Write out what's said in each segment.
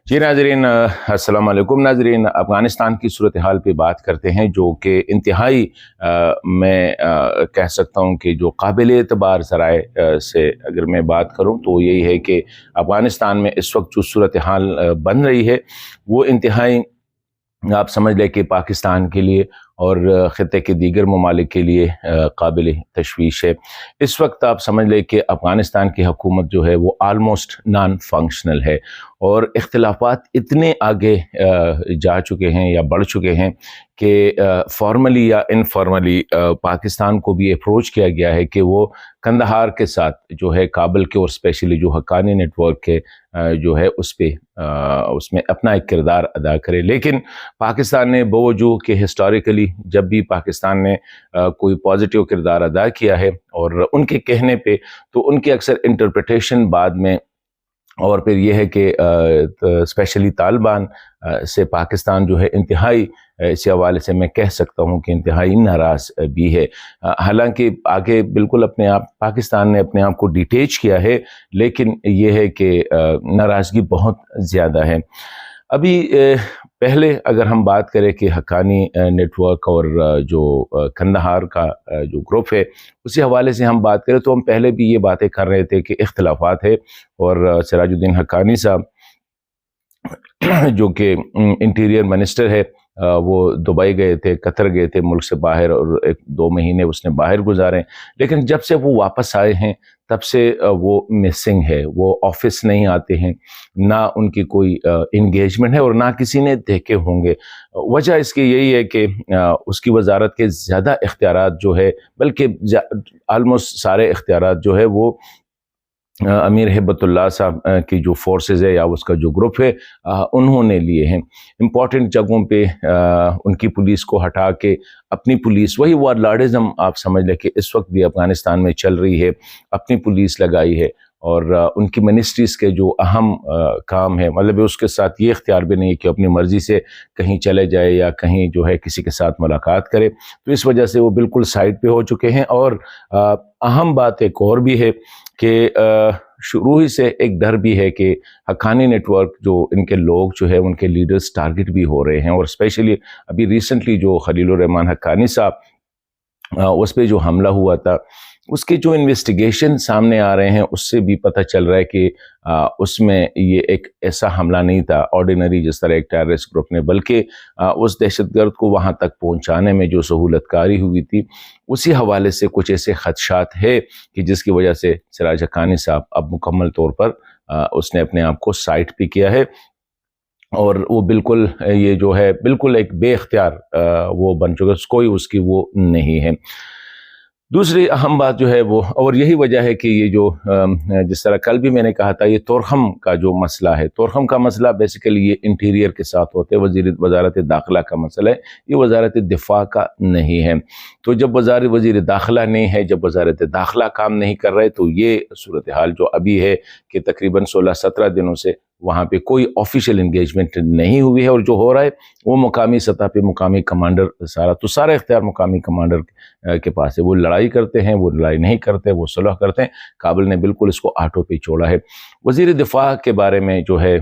जी नाजरीन, अस्सलाम वालेकुम नाजरीन। अफ़गानिस्तान की सूरत हाल पे बात करते हैं जो कि इंतहाई मैं कह सकता हूँ कि जो काबिल एतबार ज़राए से अगर मैं बात करूँ तो यही है कि अफ़गानिस्तान में इस वक्त जो सूरत हाल बन रही है वो इंतहाई आप समझ लें कि पाकिस्तान के लिए और ख़ित्ते के दीगर ममालिक के लिए काबिल तशवीश है। इस वक्त आप समझ लें कि अफ़गानिस्तान की हुकूमत जो है वो आलमोस्ट नॉन फंक्शनल है और इख्तिलाफ़ात इतने आगे जा चुके हैं या बढ़ चुके हैं कि फॉर्मली या इनफॉर्मली पाकिस्तान को भी अप्रोच किया गया है कि वो कंदहार के साथ जो है काबल के और स्पेशली जो हक्कानी नेटवर्क के जो है उसमें अपना एक किरदार अदा करे। लेकिन पाकिस्तान ने बावजूद कि हिस्टोरिकली जब भी पाकिस्तान ने कोई पॉजिटिव किरदार अदा किया है और उनके कहने पे तो उनकी अक्सर इंटरप्रिटेशन बाद में और फिर ये है कि स्पेशली तालिबान से पाकिस्तान जो है इंतहाई इस हवाले से मैं कह सकता हूँ कि इंतहाई नाराज़ भी है। हालांकि आगे बिल्कुल अपने आप पाकिस्तान ने अपने आप को डिटेच किया है, लेकिन ये है कि नाराज़गी बहुत ज़्यादा है। अभी पहले अगर हम बात करें कि हक्कानी नेटवर्क और जो कंदहार का जो ग्रुप है उसी हवाले से हम बात करें तो हम पहले भी ये बातें कर रहे थे कि इख्तिलाफात है और सिराजुद्दीन हक्कानी साहब जो कि इंटीरियर मिनिस्टर है वो दुबई गए थे, कतर गए थे मुल्क से बाहर और 1-2 महीने उसने बाहर गुजारे। लेकिन जब से वो वापस आए हैं तब से वो मिसिंग है, वो ऑफिस नहीं आते हैं, ना उनकी कोई इंगेजमेंट है और ना किसी ने देखे होंगे। वजह इसकी यही है कि उसकी वजारत के ज़्यादा इख्तियारात जो है बल्कि आलमोस्ट सारे इख्तियारात जो है वो अमीर हिब्बतुल्लाह साहब की जो फोर्सेस है या उसका जो ग्रुप है उन्होंने लिए हैं। इम्पॉर्टेंट जगहों पे उनकी पुलिस को हटा के अपनी पुलिस, वही वारलॉर्डिज़म आप समझ लें कि इस वक्त भी अफ़गानिस्तान में चल रही है, अपनी पुलिस लगाई है और उनकी मिनिस्ट्रीज़ के जो अहम काम है मतलब उसके साथ ये इख्तियार भी नहीं है कि अपनी मर्ज़ी से कहीं चले जाए या कहीं जो है किसी के साथ मुलाकात करे। तो इस वजह से वो बिल्कुल साइड पे हो चुके हैं। और अहम बात एक और भी है कि शुरू ही से एक डर भी है कि हक्कानी नेटवर्क जो इनके लोग जो है उनके लीडर्स टारगेट भी हो रहे हैं और स्पेशली अभी रिसेंटली जो खलीलुर रहमान हक्कानी साहब उस पर जो हमला हुआ था उसके जो इन्वेस्टिगेशन सामने आ रहे हैं उससे भी पता चल रहा है कि उसमें ये एक ऐसा हमला नहीं था ऑर्डिनरी जिस तरह एक टेररिस्ट ग्रुप ने, बल्कि उस दहशतगर्द को वहाँ तक पहुँचाने में जो सहूलतकारी हुई थी उसी हवाले से कुछ ऐसे खदशात है कि जिसकी वजह से सिराज हक्कानी साहब अब मुकम्मल तौर पर उसने अपने आप को साइड पे किया है और वो बिल्कुल ये जो है बिल्कुल एक बेख्तियार वो बन चुका है, कोई उसकी वो नहीं है। दूसरी अहम बात जो है वो और यही वजह है कि ये जो जिस तरह कल भी मैंने कहा था ये तोरखम का जो मसला है, तोरखम का मसला बेसिकली ये इंटीरियर के साथ होते हैं, वजारत दाखिला का मसला है, ये वजारत दिफा का नहीं है। तो जब वजीर दाखिला नहीं है, जब वजारत दाखिला काम नहीं कर रहे तो ये सूरत हाल जो अभी है कि तकरीबन 16-17 दिनों से वहाँ पे कोई ऑफिशियल इंगेजमेंट नहीं हुई है और जो हो रहा है वो मुकामी सतह पे मुकामी कमांडर सारा इख्तियार मुकामी कमांडर के पास है। वो लड़ाई करते हैं, वो लड़ाई नहीं करते, वो सुलह करते हैं। काबुल ने बिल्कुल इसको आटो पे छोड़ा है। वज़ीर दिफा के बारे में जो है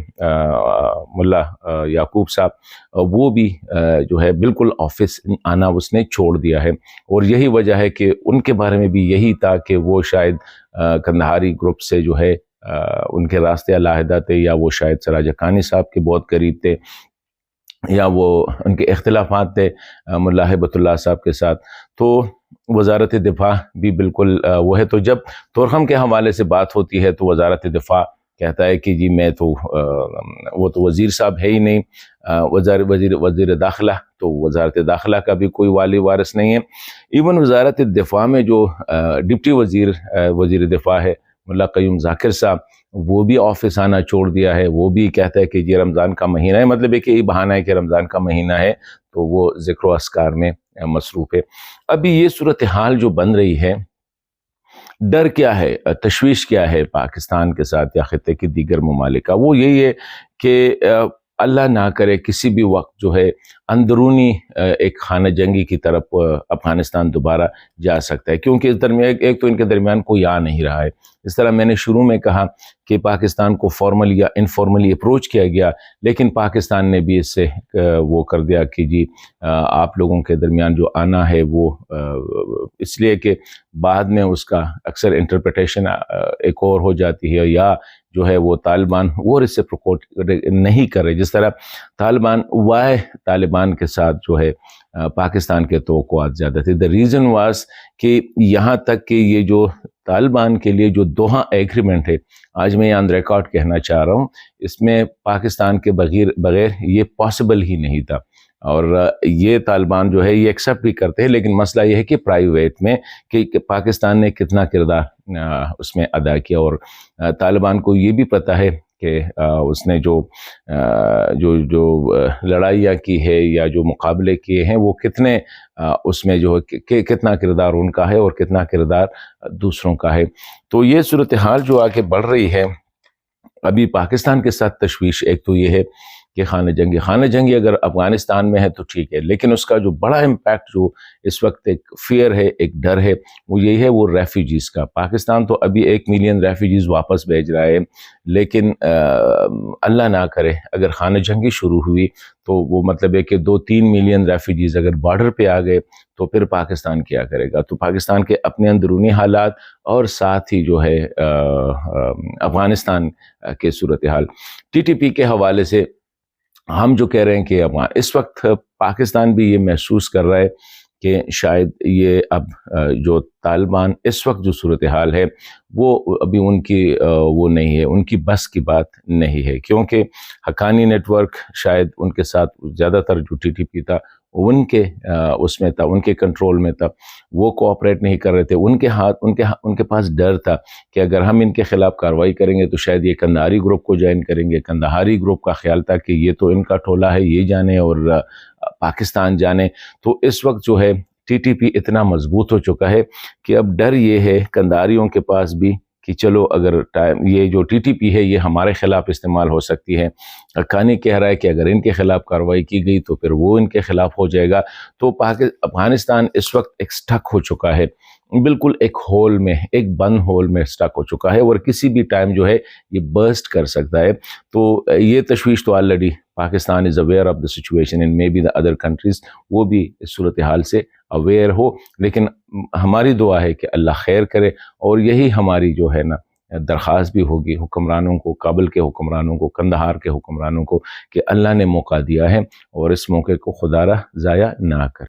मुल्ला याकूब साहब वो भी जो है बिल्कुल ऑफिस आना उसने छोड़ दिया है और यही वजह है कि उनके बारे में भी यही था कि वो शायद कंदहारी ग्रुप से जो है उनके रास्ते अलहदा थे या वो शायद सिराज हक्कानी साहब के बहुत करीब थे या वो उनके इख्तिलाफात थे मुल्ला हिब्बतुल्लाह साहब के साथ। तो वजारत दिफा भी बिल्कुल वो है। तो जब तोरखम के हवाले से बात होती है तो वजारत दिफा कहता है कि जी मैं तो वो तो वज़ीर साहब है ही नहीं, वज़ीर दाखिला तो वजारत दाखिला का भी कोई वाली वारिस नहीं है। इवन वजारत दिफा में जो डिप्टी वज़ीर दिफा है मुल्ला क़य्यूम ज़ाकिर साहब, वो भी ऑफिस आना छोड़ दिया है। वो भी कहता है कि ये रमज़ान का महीना है, मतलब एक ही बहाना है कि रमज़ान का महीना है तो वो ज़िक्र व अस्कार में मसरूफ़ है। अभी ये सूरत हाल जो बन रही है, डर क्या है, तशवीश क्या है पाकिस्तान के साथ या ख़ित्ते की दीगर ममालिक का, वो यही है कि अल्लाह ना करे किसी भी वक्त जो है اندرونی ایک خانہ جنگی کی طرف افغانستان دوبارہ جا سکتا ہے، کیونکہ اس درمیان ایک تو ان کے درمیان کوئی آ نہیں رہا ہے۔ اس طرح میں نے شروع میں کہا کہ پاکستان کو فارملی یا انفارملی اپروچ کیا گیا، لیکن پاکستان نے بھی اس سے وہ کر دیا کہ جی آپ لوگوں کے درمیان جو آنا ہے وہ اس لیے کہ بعد میں اس کا اکثر انٹرپریٹیشن ایک اور ہو جاتی ہے، یا جو ہے وہ طالبان وہ ریسیپروکیٹ نہیں کر رہے، جس طرح طالبان کے ساتھ جو ہے پاکستان کے توقعات زیادہ تھے۔ دا ریزن واز کہ یہاں تک کہ یہ جو طالبان کے لیے جو دوحہ ایگریمنٹ ہے، آج میں آن ریکارڈ کہنا چاہ رہا ہوں، اس میں پاکستان کے بغیر یہ پاسبل ہی نہیں تھا، اور یہ طالبان جو ہے یہ ایکسیپٹ بھی کرتے ہیں، لیکن مسئلہ یہ ہے کہ پرائیویٹ میں کہ پاکستان نے کتنا کردار اس میں ادا کیا، اور طالبان کو یہ بھی پتہ ہے کہ اس نے جو لڑائیاں کی ہے یا جو مقابلے کیے ہیں وہ کتنے اس میں جو ہے کتنا کردار ان کا ہے اور کتنا کردار دوسروں کا ہے۔ تو یہ صورتحال جو آگے بڑھ رہی ہے، ابھی پاکستان کے ساتھ تشویش ایک تو یہ ہے کہ خانہ جنگی اگر افغانستان میں ہے تو ٹھیک ہے، لیکن اس کا جو بڑا امپیکٹ جو اس وقت ایک فیئر ہے، ایک ڈر ہے، وہ یہی ہے وہ ریفیوجیز کا۔ پاکستان تو ابھی 1 ملین ریفیوجیز واپس بھیج رہا ہے، لیکن اللہ نہ کرے اگر خانہ جنگی شروع ہوئی تو وہ مطلب ہے کہ 2-3 ملین ریفیوجیز اگر بارڈر پہ آ گئے تو پھر پاکستان کیا کرے گا؟ تو پاکستان کے اپنے اندرونی حالات اور ساتھ ہی جو ہے افغانستان کے صورتحال، TTP کے حوالے سے ہم جو کہہ رہے ہیں کہ اس وقت پاکستان بھی یہ محسوس کر رہا ہے کہ شاید یہ اب جو طالبان اس وقت جو صورتحال ہے وہ ابھی ان کی وہ نہیں ہے، ان کی بس کی بات نہیں ہے، کیونکہ حقانی نیٹ ورک شاید ان کے ساتھ زیادہ تر جو TTP تھا ان کے اس میں تھا، ان کے کنٹرول میں تھا، وہ کوآپریٹ نہیں کر رہے تھے، ان کے پاس ڈر تھا کہ اگر ہم ان کے خلاف کارروائی کریں گے تو شاید یہ کندہاری گروپ کو جوائن کریں گے۔ کندہاری گروپ کا خیال تھا کہ یہ تو ان کا ٹولہ ہے، یہ جانے اور پاکستان جانے۔ تو اس وقت جو ہے TTP اتنا مضبوط ہو چکا ہے کہ اب ڈر یہ ہے کندہاریوں کے پاس بھی کہ چلو اگر یہ جو TTP ہے یہ ہمارے خلاف استعمال ہو سکتی ہے۔ حقانی کہہ رہا ہے کہ اگر ان کے خلاف کارروائی کی گئی تو پھر وہ ان کے خلاف ہو جائے گا۔ تو افغانستان اس وقت ایک سٹک ہو چکا ہے، بالکل ایک ہول میں، ایک بند ہول میں سٹک ہو چکا ہے، اور کسی بھی ٹائم جو ہے یہ برسٹ کر سکتا ہے۔ تو یہ تشویش تو already Pakistan is aware of the situation and maybe the other countries, وہ بھی اس صورتحال سے اویئر ہو، لیکن ہماری دعا ہے کہ اللہ خیر کرے، اور یہی ہماری جو ہے نا درخواست بھی ہوگی حکمرانوں کو، کابل کے حکمرانوں کو، کندہار کے حکمرانوں کو، کہ اللہ نے موقع دیا ہے اور اس موقع کو خدا را ضائع نہ کرے۔